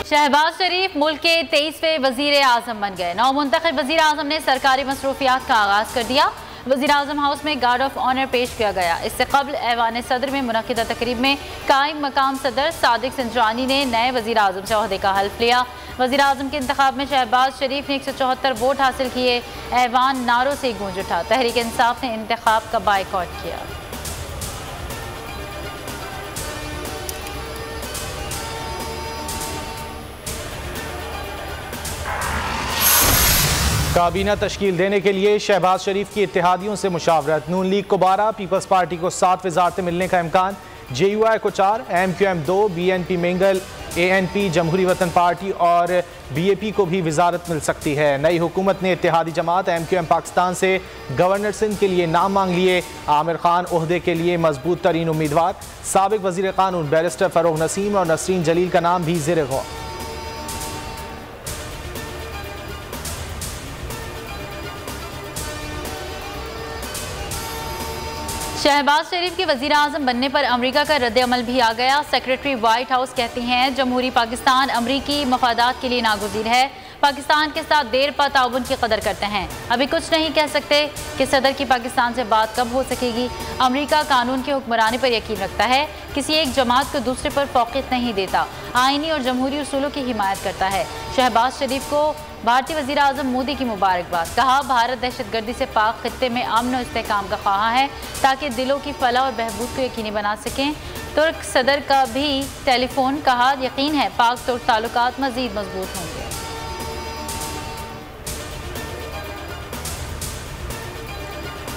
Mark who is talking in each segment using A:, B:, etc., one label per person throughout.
A: शहबाज शरीफ मुल्क के 23वें वजीर आजम बन गए। नौमुंतखब वजीर आजम ने सरकारी मसरूफियात का आगाज कर दिया। वजीर आजम हाउस में गार्ड ऑफ ऑनर पेश किया गया। इससे कबल ऐवान सदर में मुनक़िदा तकरीब में कायम मकाम सदर सादिक सिंजरानी ने नए वजीर आजम से ओहदे का हल्फ लिया। वजीर आजम के इंतखाब में शहबाज शरीफ ने 174 वोट हासिल किए। ऐवान नारों से गूंज उठा। तहरीक इंसाफ ने इंतखाब का बायकॉट किया।
B: काबीना तश्कील देने के लिए शहबाज शरीफ की इत्तेहादियों से मुशावरत। नून लीग को 12, पीपल्स पार्टी को 7 वज़ारतें मिलने का इम्कान। JUI को 4, MQM 2, BNP मेंगल, ANP, जमहूरी वतन पार्टी और BAP को भी वजारत मिल सकती है। नई हुकूमत ने इत्तेहादी जमात MQM पाकिस्तान से गवर्नर सिंध के लिए नाम मांग लिए। आमिर खान ओहदे के लिए मजबूत तरीन उम्मीदवार। साबिक वजीर कानून बैरिस्टर फरोग नसीम और नसरीन जलील का नाम भी ज़ेर गौर।
A: शहबाज शरीफ के वजीर आजम बनने पर अमरीका का रद्द-ए-अमल भी आ गया। सेक्रेटरी व्हाइट हाउस कहती हैं जमहूरी पाकिस्तान अमरीकी मफादात के लिए नागुज़ीर है। पाकिस्तान के साथ देर पा ताउन की कदर करते हैं। अभी कुछ नहीं कह सकते कि सदर की पाकिस्तान से बात कब हो सकेगी। अमरीका कानून की हुक्मरानी पर यकीन रखता है, किसी एक जमात को दूसरे पर फौक़ियत नहीं देता, आइनी और जमहूरी उसूलों की हिमायत करता है। शहबाज शरीफ को भारतीय वज़ीर आज़म मोदी की मुबारकबाद। कहा भारत दहशतगर्दी से पाक खित्ते में अमन और इस्तेहकाम का ख्वाह है ताकि दिलों की फलाह और बहबूद को यकीनी बना सकें। तुर्क सदर का भी टेलीफोन। कहा यकीन है पाक तुर्क ताल्लुकात मज़ीद मजबूत होंगे।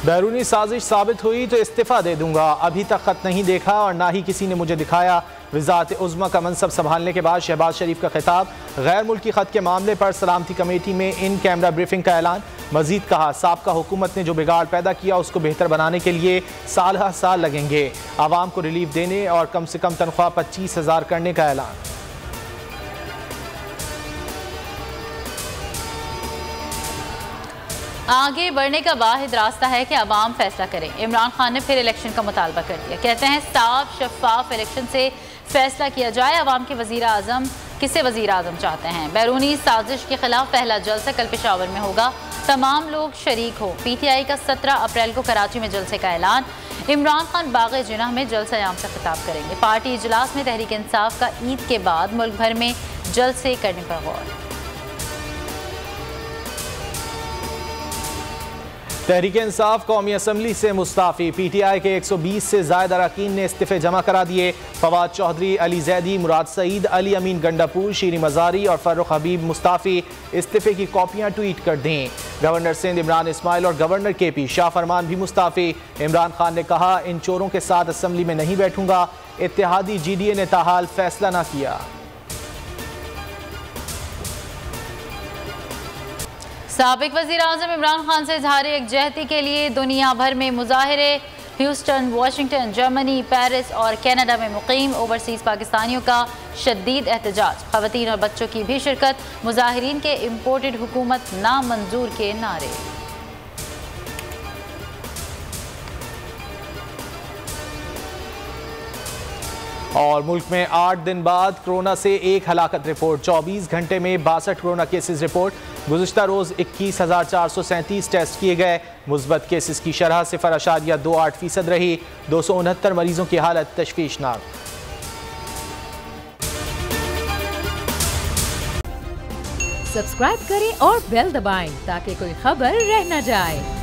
B: बैरूनी साजिश साबित हुई तो इस्तीफ़ा दे दूंगा। अभी तक खत नहीं देखा और ना ही किसी ने मुझे दिखाया। वज़ारत उज़्मा का मनसब संभालने के बाद शहबाज शरीफ का खिताब। गैर मुल्की खत के मामले पर सलामती कमेटी में इन कैमरा ब्रीफिंग का ऐलान। मजीद कहा साबका हुकूमत ने जो बिगाड़ पैदा किया उसको बेहतर बनाने के लिए साल हर साल लगेंगे। आवाम को रिलीफ देने और कम से कम तनख्वाह 25,000 करने का ऐलान।
A: आगे बढ़ने का वाहिद रास्ता है कि अवाम फैसला करें। इमरान खान ने फिर इलेक्शन का मुतालबा कर दिया। कहते हैं साफ शफाफ इलेक्शन से फैसला किया जाए। अवाम के वजीर आजम किसे वजीर आजम चाहते हैं। बैरूनी साजिश के खिलाफ पहला जलसा कल पेशावर में होगा। तमाम लोग शरीक हो। PTI का 17 अप्रैल को कराची में जलसे का ऐलान। इमरान खान बाग़ जिनाह में जलसा-ए-आम से खिताब करेंगे। पार्टी इजलास में तहरीक इंसाफ का ईद के बाद मुल्क भर में जलसे करने पर गौर।
B: तहरीक इंसाफ कौमी असम्बली से मुस्ताफ़ी। PTI के 120 से ज़ायद अरकान ने इस्तीफ़े जमा करा दिए। फवाद चौधरी, अली जैदी, मुराद सईद, अली अमीन गंडापुर, शीरी मज़ारी और फ़र्रुख हबीब मुस्ताफ़ी इस्तीफ़े की कॉपियाँ ट्वीट कर दें। गवर्नर सिंध इमरान इस्माइल और गवर्नर KP शाह फरमान भी मुस्ताफ़ी। इमरान खान ने कहा इन चोरों के साथ असम्बली में नहीं बैठूंगा। इत्तेहादी GDA ने ताहाल फैसला ना किया।
A: साबिक वज़ीर आज़म इमरान खान से इज़हार यकजहती के लिए दुनिया भर में मुज़ाहिरे। ह्यूस्टन, वाशिंगटन, जर्मनी, पेरिस और कनाडा में मुकीम ओवरसीज़ पाकिस्तानियों का शदीद एहतजाज। ख़वातीन और बच्चों की भी शिरकत। मुज़ाहिरीन के इम्पोर्टेड हुकूमत नामंजूर के नारे।
B: और मुल्क में 8 दिन बाद कोरोना से एक हलाकत रिपोर्ट। 24 घंटे में 62 कोरोना केसेस रिपोर्ट। गुज़िश्ता रोज़ 21,437 टेस्ट किए गए। मुस्बत केसेस की शरह 0.28% रही। 269 मरीजों की हालत तशवीशनाक।
C: सब्सक्राइब करें और बेल दबाएं ताकि कोई खबर रह न जाए।